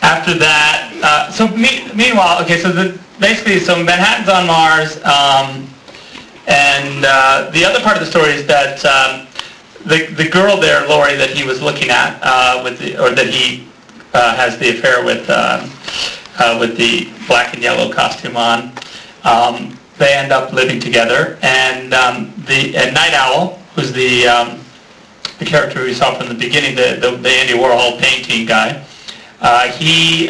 after that, meanwhile, okay, so basically, Manhattan's on Mars, and the other part of the story is that the girl there, Lori, that he was looking at, that he has the affair with the black and yellow costume on, they end up living together, and Night Owl, who's the character we saw from the beginning, the Andy Warhol painting guy, he,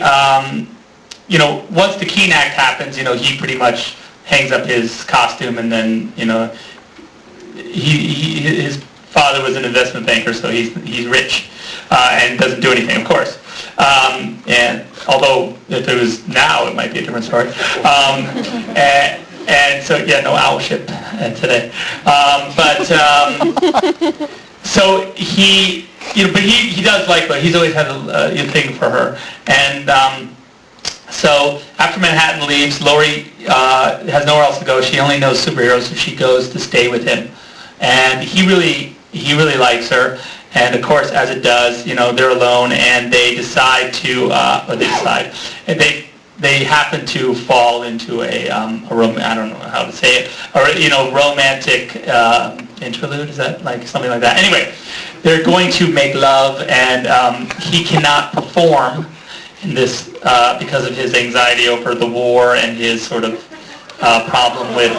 once the Keene Act happens, he pretty much hangs up his costume, and then, his father was an investment banker, so he's rich, and doesn't do anything, of course. And although if it was now, it might be a different story. And so, no owl ship today. So he, but he does like her. He's always had a thing for her. And so after Manhattan leaves, Lori has nowhere else to go. She only knows superheroes, so she goes to stay with him. And he really likes her. And of course, as it does, they're alone, and they decide to, they happen to fall into I don't know how to say it, or romantic interlude. Is that like something like that? Anyway, they're going to make love, and he cannot perform in this because of his anxiety over the war and his sort of problem with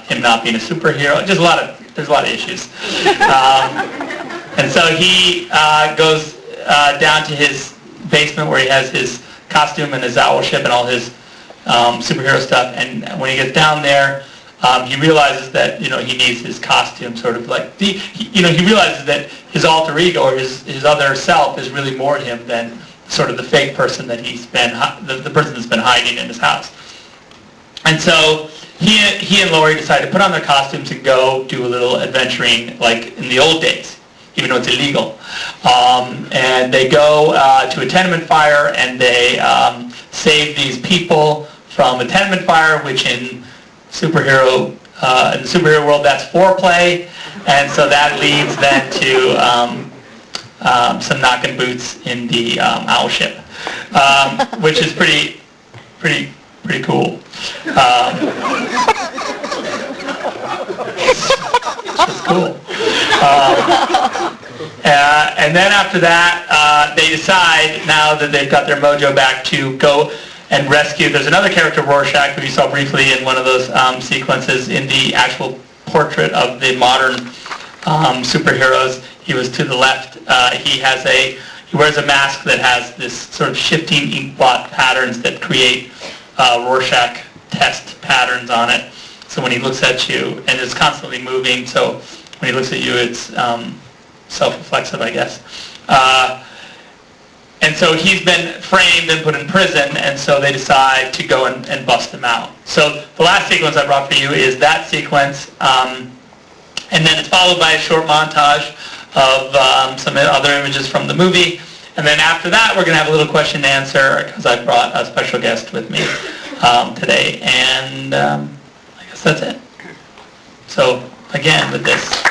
him not being a superhero. There's a lot of issues. And so he goes down to his basement where he has his costume and his owl ship and all his superhero stuff. And when he gets down there, he realizes that he needs his costume, sort of like he realizes that his alter ego or his other self is really more to him than sort of the fake person that he's been the person that's been hiding in his house. And so he and Lori decide to put on their costumes and go do a little adventuring like in the old days, even though it's illegal. And they go to a tenement fire, and they save these people from a tenement fire, which in the superhero world, that's foreplay. And so that leads then to some knocking boots in the owl ship, which is pretty cool. It's cool. And then after that, they decide, now that they've got their mojo back, to go and rescue. There's another character, Rorschach, who you saw briefly in one of those sequences in the actual portrait of the modern superheroes. He was to the left. He wears a mask that has this sort of shifting ink blot patterns that create Rorschach test patterns on it. So when he looks at you, and it's constantly moving, so when he looks at you, it's self-reflexive, I guess. And so he's been framed and put in prison, and so they decide to go and bust him out. So the last sequence I brought for you is that sequence, and then it's followed by a short montage of some other images from the movie. And then after that, we're going to have a little question and answer, because I brought a special guest with me today. And I guess that's it. So again, with this.